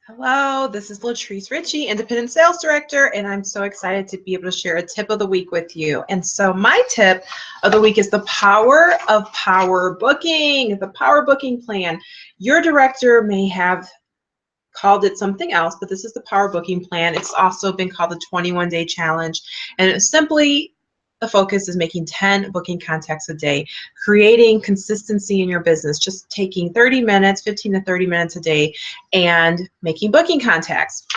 Hello, this is Latrice Ritchie, Independent Sales Director, and I'm so excited to be able to share a tip of the week with you. And so my tip of the week is the power of power booking, the power booking plan. Your director may have called it something else, but this is the power booking plan. It's also been called the 21-day challenge, and it's simply the focus is making 10 booking contacts a day, creating consistency in your business, just taking 30 minutes, 15 to 30 minutes a day and making booking contacts.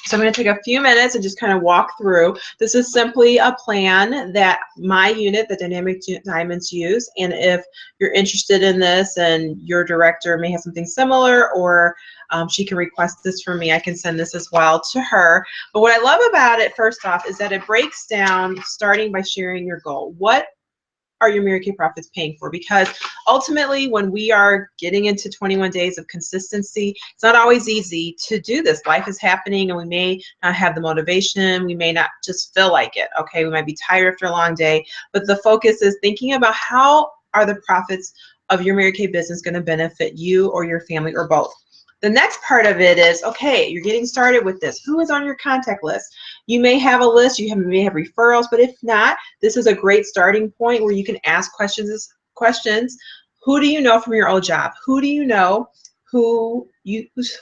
So I'm going to take a few minutes and just kind of walk through. This is simply a plan that my unit, the Dynamic Diamonds, use. And if you're interested in this and your director may have something similar, or she can request this from me, I can send this as well to her. But what I love about it, first off, is that it breaks down starting by sharing your goal. What are your Mary Kay profits paying for? Because ultimately, when we are getting into 21 days of consistency, it's not always easy to do this. Life is happening and we may not have the motivation. We may not just feel like it. Okay, we might be tired after a long day, but the focus is thinking about how are the profits of your Mary Kay business going to benefit you or your family or both. The next part of it is, okay, you're getting started with this. Who is on your contact list? You may have a list, may have referrals, but if not, this is a great starting point where you can ask questions. Who do you know from your old job? Who do you know who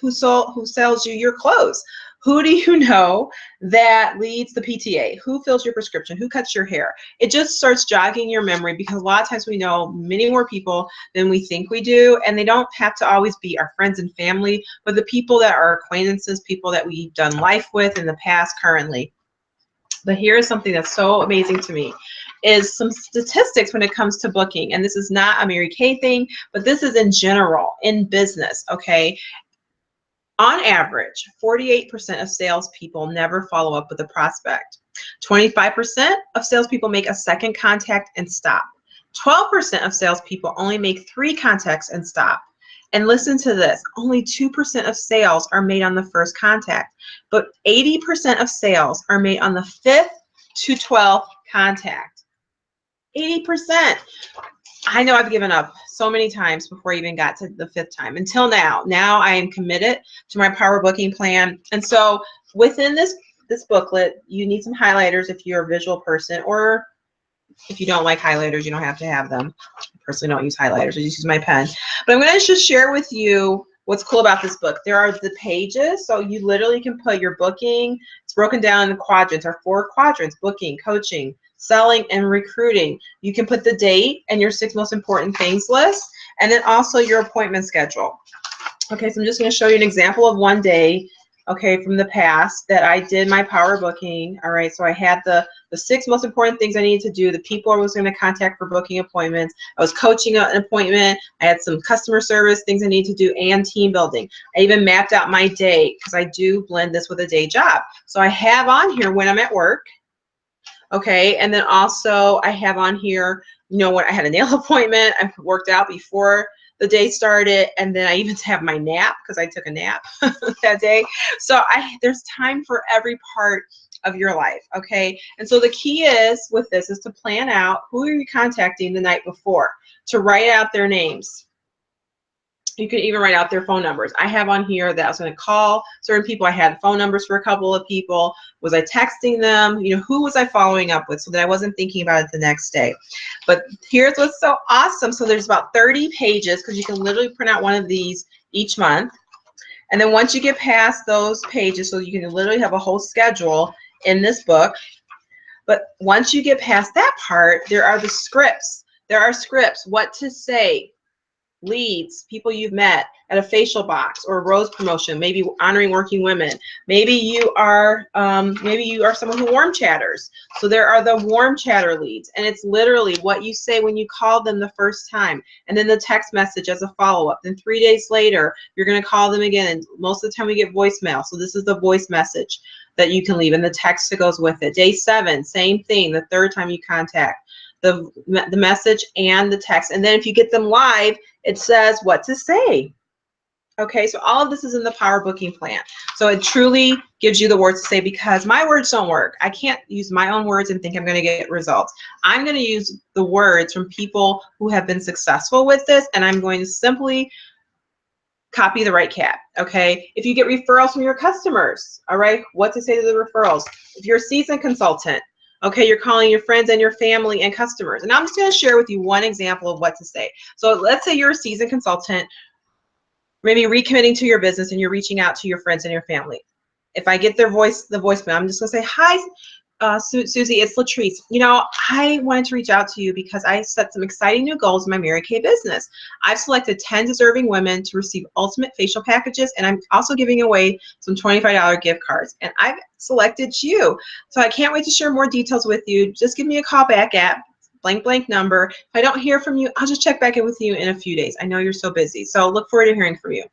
sells you your clothes? Who do you know that leads the PTA? Who fills your prescription? Who cuts your hair? It just starts jogging your memory, because a lot of times we know many more people than we think we do, and they don't have to always be our friends and family, but the people that are acquaintances, people that we've done life with in the past, currently. But here is something that's so amazing to me, is some statistics when it comes to booking. And this is not a Mary Kay thing, but this is in general, in business, okay? On average, 48% of salespeople never follow up with a prospect. 25% of salespeople make a second contact and stop. 12% of salespeople only make 3 contacts and stop. And listen to this, only 2% of sales are made on the first contact, but 80% of sales are made on the 5th to 12th contact. 80%. I know I've given up so many times before I even got to the 5th time. Until now. Now I am committed to my power booking plan. And so within this booklet, you need some highlighters if you're a visual person, or if you don't like highlighters, you don't have to have them. I personally don't use highlighters. I just use my pen. But I'm going to just share with you what's cool about this book. There are the pages, so you literally can put your booking. It's broken down in quadrants, or 4 quadrants: booking, coaching, selling, and recruiting. You can put the date and your 6 most important things list, and then also your appointment schedule. Okay, so I'm just going to show you an example of one day, okay, from the past that I did my power booking. All right, so I had the 6 most important things I needed to do, the people I was going to contact for booking appointments. I was coaching an appointment. I had some customer service things I need to do, and team building. I even mapped out my day, because I do blend this with a day job. So I have on here when I'm at work. Okay, and then also I have on here, you know, when I had a nail appointment, I worked out before the day started, and then I even have my nap, because I took a nap that day. So there's time for every part of your life, okay? And so the key is with this is to plan out who are you contacting the night before, to write out their names. You can even write out their phone numbers. I have on here that I was going to call certain people. I had phone numbers for a couple of people. Was I texting them? You know, who was I following up with, so that I wasn't thinking about it the next day? But here's what's so awesome. So there's about 30 pages, because you can literally print out one of these each month. And then once you get past those pages, so you can literally have a whole schedule in this book. But once you get past that part, there are the scripts. There are scripts, what to say, leads, people you've met at a facial box or a rose promotion, maybe honoring working women. Maybe you are someone who warm chatters. So there are the warm chatter leads, and it's literally what you say when you call them the first time, and then the text message as a follow-up. Then 3 days later, you're going to call them again, and most of the time we get voicemail. So this is the voice message that you can leave, and the text that goes with it. Day 7, same thing, the 3rd time you contact. The message and the text. And then if you get them live, it says what to say. Okay, so all of this is in the power booking plan. So it truly gives you the words to say, because my words don't work. I can't use my own words and think I'm going to get results. I'm going to use the words from people who have been successful with this, and I'm going to simply copy the right cat, okay? If you get referrals from your customers, all right, what to say to the referrals. If you're a seasoned consultant, okay, you're calling your friends and your family and customers. And I'm just going to share with you one example of what to say. So let's say you're a seasoned consultant, maybe recommitting to your business, and you're reaching out to your friends and your family. If I get the voicemail, I'm just going to say, hi, Susie, it's Latrice. You know, I wanted to reach out to you because I set some exciting new goals in my Mary Kay business. I've selected 10 deserving women to receive ultimate facial packages, and I'm also giving away some $25 gift cards. And I've selected you. So I can't wait to share more details with you. Just give me a call back at blank blank number. If I don't hear from you, I'll just check back in with you in a few days. I know you're so busy. So look forward to hearing from you.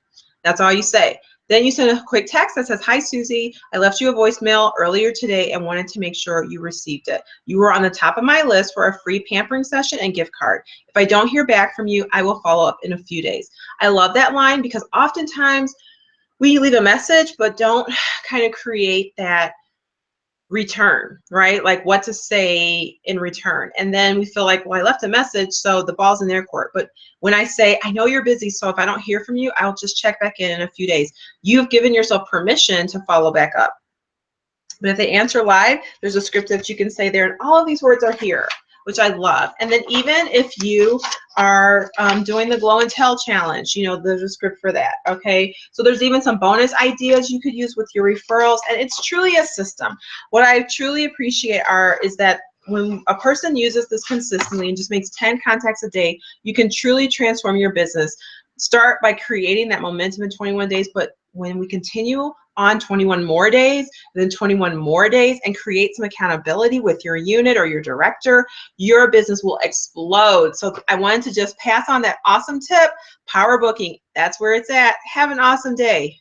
That's all you say. Then you send a quick text that says, hi, Susie, I left you a voicemail earlier today and wanted to make sure you received it. You were on the top of my list for a free pampering session and gift card. If I don't hear back from you, I will follow up in a few days. I love that line because oftentimes we leave a message but don't kind of create that return, right? Like what to say in return. And then we feel like, well, I left a message, so the ball's in their court. But when I say, I know you're busy, so if I don't hear from you, I'll just check back in a few days. You've given yourself permission to follow back up. But if they answer live, there's a script that you can say there, and all of these words are here, which I love. And then even if you are doing the Glow and Tell challenge, you know, there's a script for that, okay? So there's even some bonus ideas you could use with your referrals, and it's truly a system. What I truly appreciate is that when a person uses this consistently and just makes 10 contacts a day, you can truly transform your business. Start by creating that momentum in 21 days, but when we continue on 21 more days, then 21 more days, and create some accountability with your unit or your director, your business will explode. So I wanted to just pass on that awesome tip. Power booking, that's where it's at. Have an awesome day.